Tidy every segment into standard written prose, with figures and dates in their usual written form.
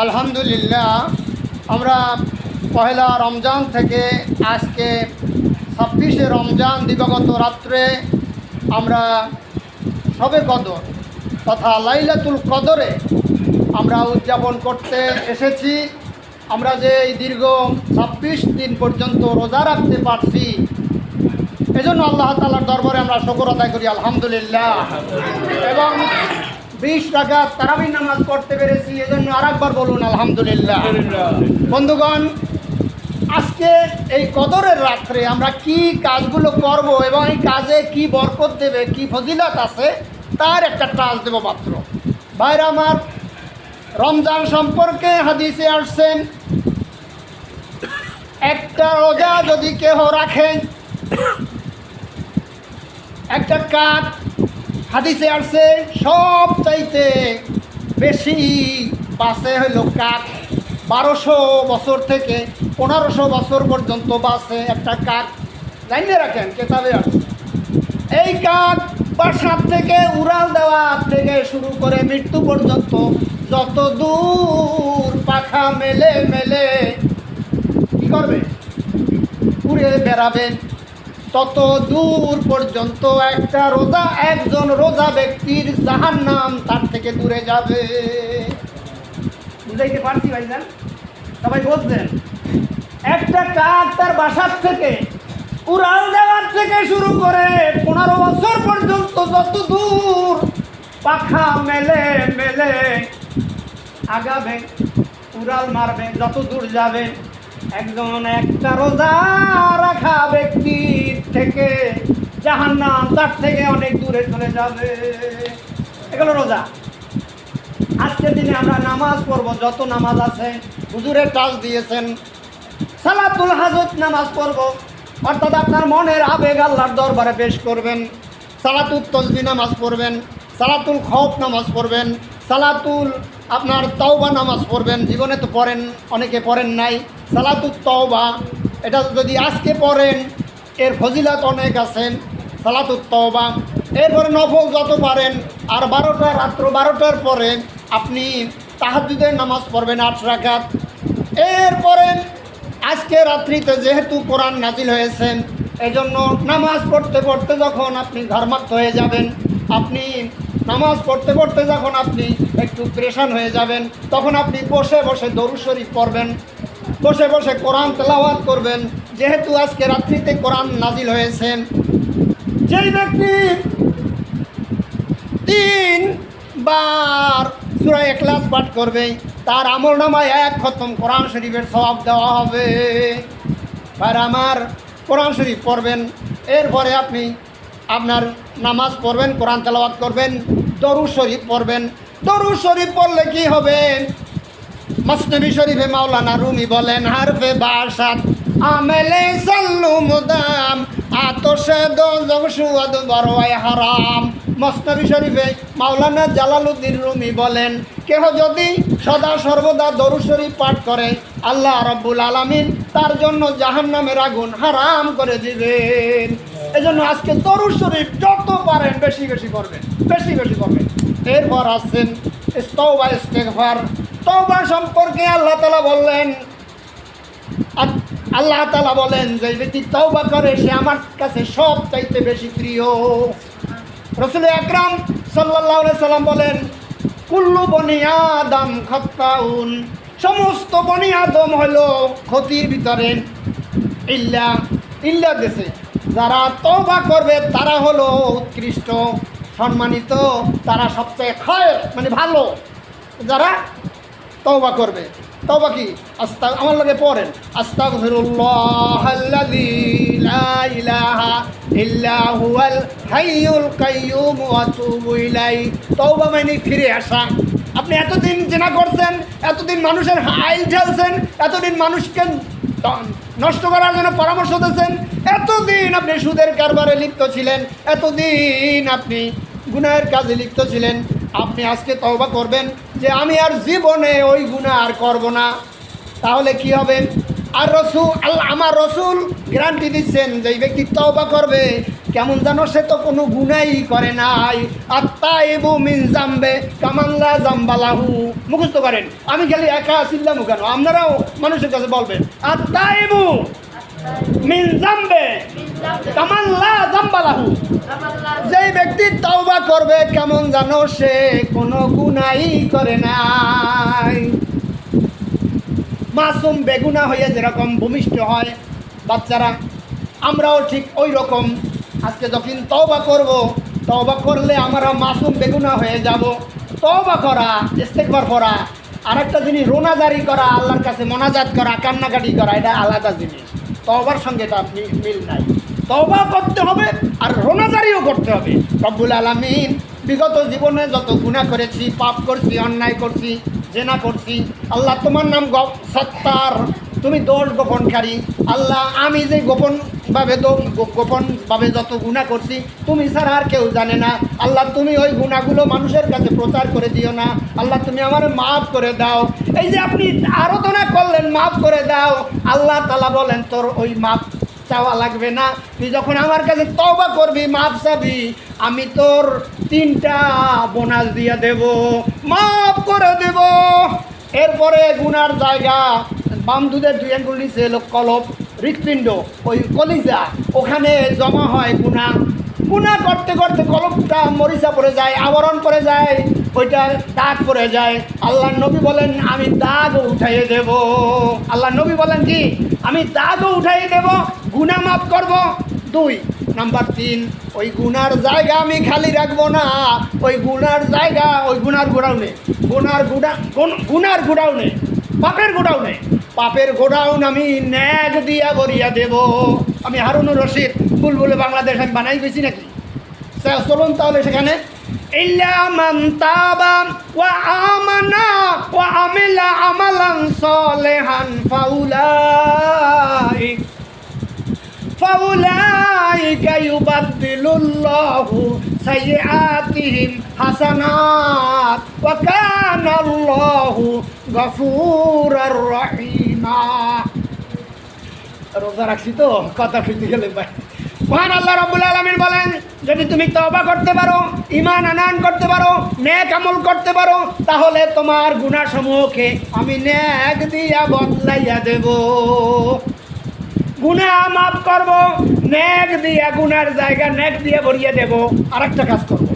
আলহামদুলিল্লাহ, আমরা পহেলা রমজান থেকে আজকে 26শে রমজান দিবাগত রাত্রে আমরা শবে কদর তথা লাইলাতুল কদরে আমরা উদযাপন করতে এসেছি। আমরা যে এই দীর্ঘ 26 দিন পর্যন্ত রোজা রাখতে পারছি, এজন্য আল্লাহ তাআলার দরবারে আমরা শুকর আদায় করি আলহামদুলিল্লাহ। এবং 20 রাকাত তারাবির নামাজ পড়তে পেরেছি, এজন্য আরেকবার বলুন আলহামদুলিল্লাহ। বন্ধুগণ, আজকে এই কদরের রাত্রে আমরা কি কাজগুলো করব এবং এই কাজে কি বরকত দেবে, কি ফজিলত আছে, তার একটা টাচ দেব মাত্র। ভাইরা আমার, রমজান সম্পর্কে হাদিসে আসছেন, একটা রোজা যদি কেহ রাখেন, একটা কাজ হাদিসে আসছে সব চাইতে বেশি বাঁচে হইল কাক। 1200 বছর থেকে 1500 বছর পর্যন্ত বাঁচে একটা কাক। জানিয়ে রাখেন, কেতাবে আসছে এই কাক বাসার থেকে উড়াল দেওয়া থেকে শুরু করে মৃত্যু পর্যন্ত যত দূর পাখা মেলে মেলে কি করবে, উড়ে বেড়াবে, তত দূর পর্যন্ত একটা রোজা, একজন রোজা ব্যক্তির জাহান্নাম তার থেকে দূরে যাবে। বুঝাইতে পারছি ভাইজান? সবাই বলছেন, একটা কাক তার বাসার থেকে উড়াল দেওয়ার থেকে শুরু করে 15 বছর পর্যন্ত যত দূর পাখা মেলে মেলে আগাবে, উড়াল মারবে, যত দূর যাবে, একজন একটা রোজা রাখা ব্যক্তির থেকে জাহান্নাম তার থেকে অনেক দূরে চলে যাবে। এগুলো রোজা। আজকের দিনে আমরা নামাজ পড়ব, যত নামাজ আছে হুজুরের টাচ দিয়েছেন, সালাতুল হাজত নামাজ পড়ব, অর্থাৎ আপনার মনের আবেগ আল্লাহর দরবারে পেশ করবেন। সালাতুল তসবিহ নামাজ পড়বেন, সালাতুল খৌফ নামাজ পড়বেন, সালাতুল আপনার তওবা নামাজ পড়বেন। জীবনে তো পড়েন, অনেকে পড়েন নাই। সালাতুল তওবা, এটা যদি আজকে পড়েন এর ফজিলত অনেক আছেন। সালাতুল তওবা, এরপরে নফল যত পারেন, আর 12টা রাত্র 12টার পরে আপনি তাহাজ্জুদের নামাজ পড়বেন 8 রাকাত। এরপরে আজকে রাত্রিতে যেহেতু কোরআন নাজিল হয়েছেন, এজন্য নামাজ পড়তে পড়তে যখন আপনি ঘর্মাক্ত হয়ে যাবেন, আপনি নামাজ পড়তে পড়তে যখন আপনি একটু প্রেশান হয়ে যাবেন, তখন আপনি বসে বসে দরুদ শরীফ পড়বেন, বসে বসে কোরআন তেলাওয়াত করবেন। যেহেতু আজকে রাত্রিতে কোরআন নাজিল হয়েছেন, যেই ব্যক্তি 3 বার সূরা ইখলাস পাঠ করবে, তার আমলনামায় 1 খতম কোরআন শরীফের সওয়াব দেওয়া হবে। আর আমার কোরআন শরীফ পড়বেন, এরপরে আপনি আপনার নামাজ পড়বেন, কোরআন তেলাওয়াত করবেন, দরুদ শরীফ পড়বেন। দরুদ শরীফ পড়লে কি হবে? মসনবী শরীফে মাওলানা রুমি বলেন, হারফে বাসাত আমেলে সাল্লু মুদাম আতশে দোজখ সুয়াদ বরওয়াই হারাম। মসনবী শরীফে মাওলানা জালালউদ্দিন রুমি বলেন, কেহ যদি সদা সর্বদা দরুদ শরীফ পাঠ করে, আল্লাহ রাব্বুল আলামিন তার জন্য জাহান্নামের আগুন হারাম করে দিবেন। এজন্য আজকে দরুদ শরীফ যত পারেন বেশি বেশি করবেন, বেশি বেশি করবেন। এরপর আসছেন তওবা ইস্তেগফার। তওবা সম্পর্কে আল্লাহ তাআলা বললেন, আল্লাহ তাআলা বলেন, যে ব্যক্তি তওবা করে সে আমার কাছে সব চাইতে বেশি প্রিয়। রাসূল আকরাম সাল্লাল্লাহু আলাইহি সাল্লাম বলেন, কুল্লু বনি আদম খাত্তাউন, সমস্ত বনি আদম হলো ক্ষতির ভিতরে, ইল্লা দেশে যারা তওবা করবে তারা হলো উৎকৃষ্ট, সম্মানিত, তারা সবচেয়ে খায়ের মানে ভালো, যারা তওবা করবে। তওবা কি? আমার লগে পড়েন, আস্তাগফিরুল্লাহাল্লাযী লা ইলাহা ইল্লা হুয়াল হাইয়ুল কাইয়্যুম ওয়া আতুবু ইলাইহি। তওবা মানে ফিরে আসা। আপনি এতদিন জিনা করছেন, এতদিন মানুষের আইল ঢালছেন, এতদিন মানুষকে নষ্ট করার জন্য পরামর্শ দিয়েছেন, এতদিন আপনি সুদের কারবারে লিপ্ত ছিলেন, এতদিন আপনি গুনাহের কাজে লিপ্ত ছিলেন। আপনি আজকে তওবা করবেন যে আমি আর জীবনে ওই গুনাহ আর করব না। তাহলে কি হবে? আর আমার রসুল গ্যারান্টি দিচ্ছেন যে এই ব্যক্তি তওবা করবে, কেমন জানো সে তো কোনো গুনাই করে নাই। আত্তাইবু মিন জামবে কামাল্লা জাম্বালাহু, মুখস্থ করেন। আমি খালি একা আসিলাম কেন, আপনারাও মানুষের কাছে বলবেন আত্তাইবু মিন জামবে কামাল্লা জাম্বালাহু। যেই ব্যক্তি তওবা করবে কেমন জানো সে কোনো গুনাই করে নাই। মাসুম বেগুনা হয়ে যেরকম ভূমিষ্ঠ হয় বাচ্চারা, আমরাও ঠিক ওই রকম আজকে যখন তওবা করব, তওবা করলে আমরা মাসুম বেগুনা হয়ে যাব। তওবা করা, ইস্তেগফার করা আর একটা জিনিস, রোনাজারি করা, আল্লাহর কাছে মোনাজাত করা, কান্নাকাটি করা, এটা আলাদা জিনিস। তওবার সঙ্গে এটা মিল নাই। তওবা করতে হবে আর রোনাজারিও করতে হবে। রব্বুল আলামিন বিগত জীবনে যত গুনাহ করেছি, পাপ করছি, অন্যায় করছি, জেনা করছি, আল্লাহ তোমার নাম সত্তার, তুমি দোষ গোপনকারী। আল্লাহ আমি যে গোপনভাবে যত গুনাহ করছি তুমি ছাড়া আর কেউ জানে না। আল্লাহ তুমি ওই গুনাহগুলো মানুষের কাছে প্রচার করে দিও না। আল্লাহ তুমি আমার মাফ করে দাও। এই যে আপনি আরাধনা করলেন মাফ করে দাও, আল্লাহ তাআলা বলেন তোর ওই মাফ চাওয়া লাগবে না। তুই যখন আমার কাছে তওবা করবি, মাফ চাবি, আমি তোর 3টা বোনাস দিয়ে দেব, মাফ করে দেব। এরপরে গুনার জায়গা বাম দুধের 2 আঙ্গুল নিচে কলব, হৃৎপিণ্ড, ওই কলিজা, ওখানে জমা হয় গুনাহ। গুনাহ করতে করতে কলবটা মরিচা পড়ে যায়, আবরণ পড়ে যায়, ওইটা দাগ পড়ে যায়। আল্লাহ নবী বলেন আমি দাগও উঠাইয়ে দেব। আল্লাহ নবী বলেন কি আমি দাগও উঠাইয়ে দেব, গুনাহ মাফ করব। 2 নাম্বার 3, ওই গুনার জায়গা আমি খালি রাখবো না। ওই গুনার জায়গা, ওই গুনার গোডাউনে, পাপের গোডাউন আমি ন্যাগ দিয়া ভরিয়া দেব। আমি হারুনুর রশিদ বুলবুলে বাংলাদেশ আমি বানাই গেছি নাকি? চলুন তাহলে সেখানে ইল্লা মান তাবা ওয়া আমানা ওয়া আমিলা আমালান সালিহান ফাউলাইকা ইউবাদদিলুল্লাহু সাইয়্যাতিহিম হাসানাত ওয়া কানাল্লাহু গফুরুর রহিমা। রোজা রাখছি তো কথা ফিরতে গেলে ভাই। মহান আল্লাহ রাব্বুল আলামিন বলেন যদি তুমি তওবা করতে পারো, ঈমান আনয়ন করতে পারো, নেক আমল করতে পারো, তাহলে তোমার গুনাহসমূহকে আমি নেক দিয়া বদলাইয়া দেব। গুনাহ মাফ করব, নেক দিয়া গুনার জায়গা নেক দিয়ে ভরিয়ে দেব। আরেকটা কাজ করব,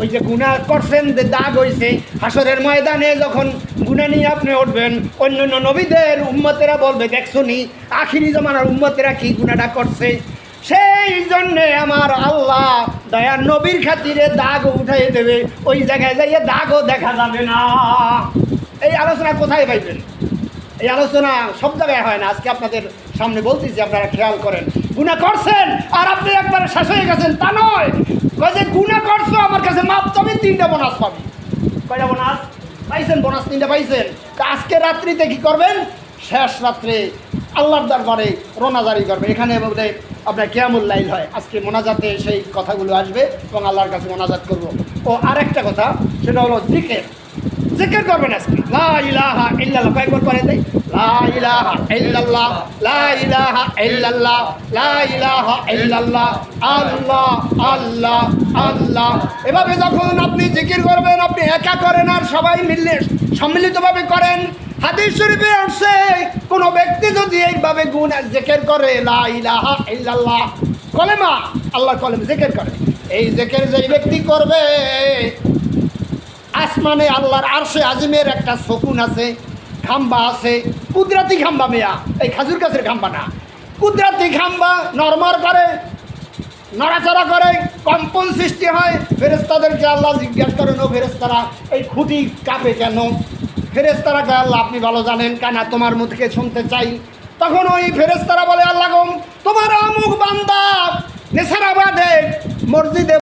ওই যে গুনাহ করছেন যে দাগ হইছে, হাসরের ময়দানে যখন গুনাহ নিয়ে আপনি উঠবেন, অন্যান্য নবীদের উম্মতেরা বলবে দেখছো নি আখিরি জামানার উম্মতেরা কি গুনাহটা করছে। সেই জন্যে আমার আল্লাহ দয়ার নবীর খাতিরে দাগ উঠাই দেবে, ওই জায়গায় যাইয়ে দাগও দেখা যাবে না। এই আলোচনা কোথায় পাইবেন? এই আলোচনা সব জায়গায় হয় না। আজকে আপনাদের সামনে বলতেছি, আপনারা খেয়াল করেন। গুনাহ করছেন আর আপনি একবারে শেষ হয়ে গেছেন তা নয়। কয় যে গুনাহ করছো আমার কাছে মাপ চাবি, 3টা বোনাস পাবি। কয়টা বোনাস পাইছেন? বোনাস 3টা পাইছেন। তা আজকে রাত্রিতে কি করবেন? শেষ রাত্রে আল্লাহর দরবারে রোনাজারি করবেন। এখানে বলতে আপনার কিয়ামুল লাইল হয়, আজকে মোনাজাতে সেই কথাগুলো আসবে এবং আল্লাহর কাছে মোনাজাত করব। ও আরেকটা কথা, সেটা হলো জিকির করবেন আজকে। লা ইলাহা ইল্লাল্লাহ কয়েকবার করে দেয়, লা ইলাহা ইল্লাল্লাহ, লা ইলাহা ইল্লাল্লাহ, লা ইলাহা ইল্লাল্লাহ, আল্লাহ আল্লাহ আল্লাহ। এভাবে যখন আপনি জিকির করবেন, আপনি একা করেন আর সবাই মিলে সম্মিলিতভাবে করেন। হাদিস শরীফে আসছে কোন ব্যক্তি যদি এইভাবে জিকির করে, লা ইলাহা ইল্লাল্লাহ কলেমা, আল্লাহ কলেমা জিকির করে, এই জিকির যেই ব্যক্তি করবে, আসমানে আল্লাহর আরশে আজিমের একটা শকুন আছে, খাম্বা আছে, কুদরতি খাম্বা, মেয়া এই খাজুর গাছের খাম্বা না, কুদরতি খাম্বা নরমার করে, নড়াচড়া করে, কম্পন সৃষ্টি হয়। ফেরেশতাদেরকে আল্লাহ জিজ্ঞাসা করেন, ও ফেরেশতারা এই খুঁটি কাঁপে কেন? ফেরেশতারা কয় আল্লাহ আপনি ভালো জানেন, কানা তোমার মুখে শুনতে চাই। তখন ওই ফেরেশতারা বলে আল্লাহ গো তোমার আমুক বান্দা নেসারাবাদে মসজিদে